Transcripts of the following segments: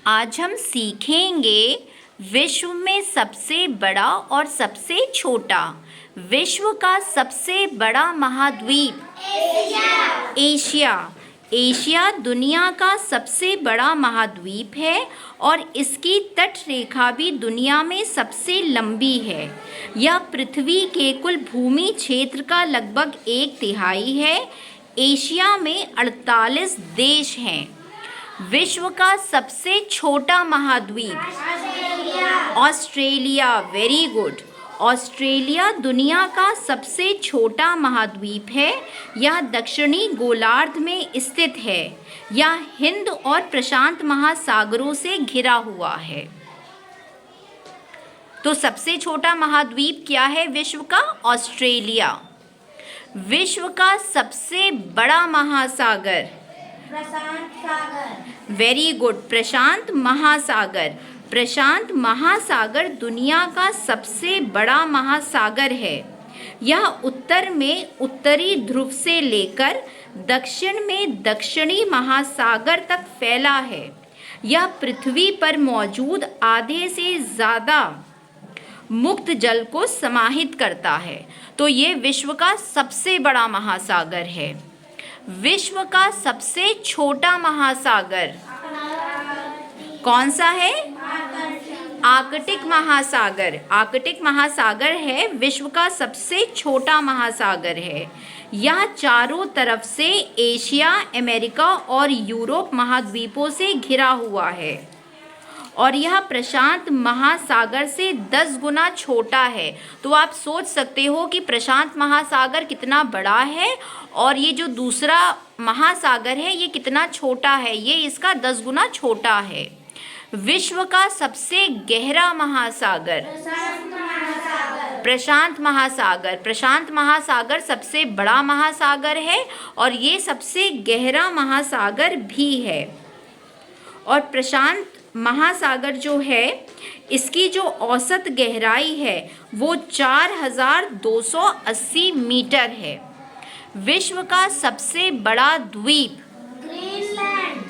आज हम सीखेंगे विश्व में सबसे बड़ा और सबसे छोटा। विश्व का सबसे बड़ा महाद्वीप एशिया। एशिया दुनिया का सबसे बड़ा महाद्वीप है और इसकी तट रेखा भी दुनिया में सबसे लंबी है। यह पृथ्वी के कुल भूमि क्षेत्र का लगभग 1/3 है। एशिया में 48 देश हैं। विश्व का सबसे छोटा महाद्वीप ऑस्ट्रेलिया। Very good. ऑस्ट्रेलिया दुनिया का सबसे छोटा महाद्वीप है। यह दक्षिणी गोलार्ध में स्थित है। यह हिंद और प्रशांत महासागरों से घिरा हुआ है। तो सबसे छोटा महाद्वीप क्या है विश्व का? ऑस्ट्रेलिया। विश्व का सबसे बड़ा महासागर प्रशांत सागर। Very good. प्रशांत महासागर। प्रशांत महासागर दुनिया का सबसे बड़ा महासागर है। यह उत्तर में उत्तरी ध्रुव से लेकर दक्षिण में दक्षिणी महासागर तक फैला है। यह पृथ्वी पर मौजूद आधे से ज़्यादा मुक्त जल को समाहित करता है। तो ये विश्व का सबसे बड़ा महासागर है। विश्व का सबसे छोटा महासागर कौन सा है? आर्कटिक महासागर। आर्कटिक महासागर है विश्व का सबसे छोटा महासागर है। यह चारों तरफ से एशिया, अमेरिका और यूरोप महाद्वीपों से घिरा हुआ है और यह प्रशांत महासागर से 10 गुना छोटा है। तो आप सोच सकते हो कि प्रशांत महासागर कितना बड़ा है और ये जो दूसरा महासागर है ये कितना छोटा है। ये इसका 10 गुना छोटा है। विश्व का सबसे गहरा महासागर प्रशांत महासागर। प्रशांत महासागर सबसे बड़ा महासागर है और ये सबसे गहरा महासागर भी है। और प्रशांत महासागर जो है इसकी जो औसत गहराई है वो 4280 मीटर है। विश्व का सबसे बड़ा द्वीप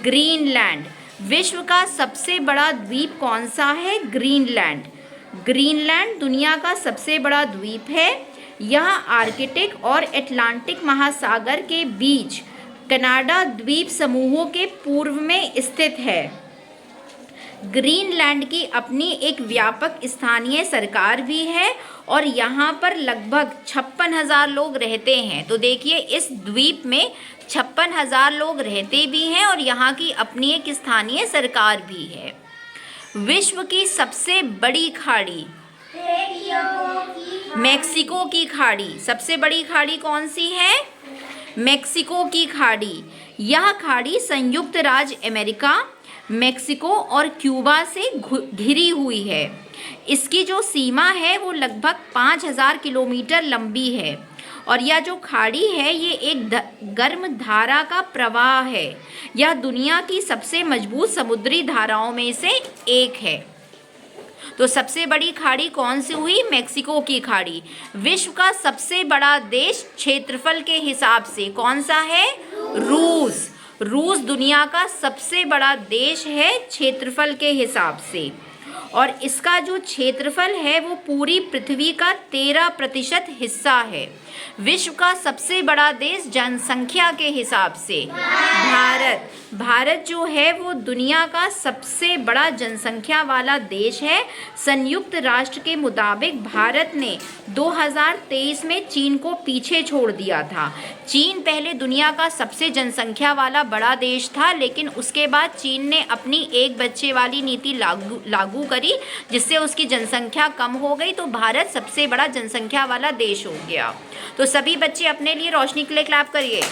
ग्रीनलैंड। विश्व का सबसे बड़ा द्वीप कौन सा है? ग्रीनलैंड। ग्रीनलैंड दुनिया का सबसे बड़ा द्वीप है। यह आर्कटिक और अटलांटिक महासागर के बीच कनाडा द्वीप समूहों के पूर्व में स्थित है। ग्रीनलैंड की अपनी एक व्यापक स्थानीय सरकार भी है और यहाँ पर लगभग 56,000 लोग रहते हैं। तो देखिए इस द्वीप में 56,000 लोग रहते भी हैं और यहाँ की अपनी एक स्थानीय सरकार भी है। विश्व की सबसे बड़ी खाड़ी मेक्सिको की खाड़ी। सबसे बड़ी खाड़ी कौन सी है? मेक्सिको की खाड़ी। यह खाड़ी संयुक्त राज्य अमेरिका, मेक्सिको और क्यूबा से घिरी हुई है। इसकी जो सीमा है वो लगभग 5000 किलोमीटर लंबी है और यह जो खाड़ी है ये एक गर्म धारा का प्रवाह है। यह दुनिया की सबसे मजबूत समुद्री धाराओं में से एक है। तो सबसे बड़ी खाड़ी कौन सी हुई? मेक्सिको की खाड़ी। विश्व का सबसे बड़ा देश क्षेत्रफल के हिसाब से कौन सा है? रूस। रूस दुनिया का सबसे बड़ा देश है क्षेत्रफल के हिसाब से और इसका जो क्षेत्रफल है वो पूरी पृथ्वी का 13% हिस्सा है। विश्व का सबसे बड़ा देश जनसंख्या के हिसाब से भारत। भारत जो है वो दुनिया का सबसे बड़ा जनसंख्या वाला देश है। संयुक्त राष्ट्र के मुताबिक भारत ने 2023 में चीन को पीछे छोड़ दिया था। चीन पहले दुनिया का सबसे जनसंख्या वाला बड़ा देश था, लेकिन उसके बाद चीन ने अपनी एक बच्चे वाली नीति लागू करी जिससे उसकी जनसंख्या कम हो गई। तो भारत सबसे बड़ा जनसंख्या वाला देश हो गया। तो सभी बच्चे अपने लिए रोशनी के लिए क्लैप करिए।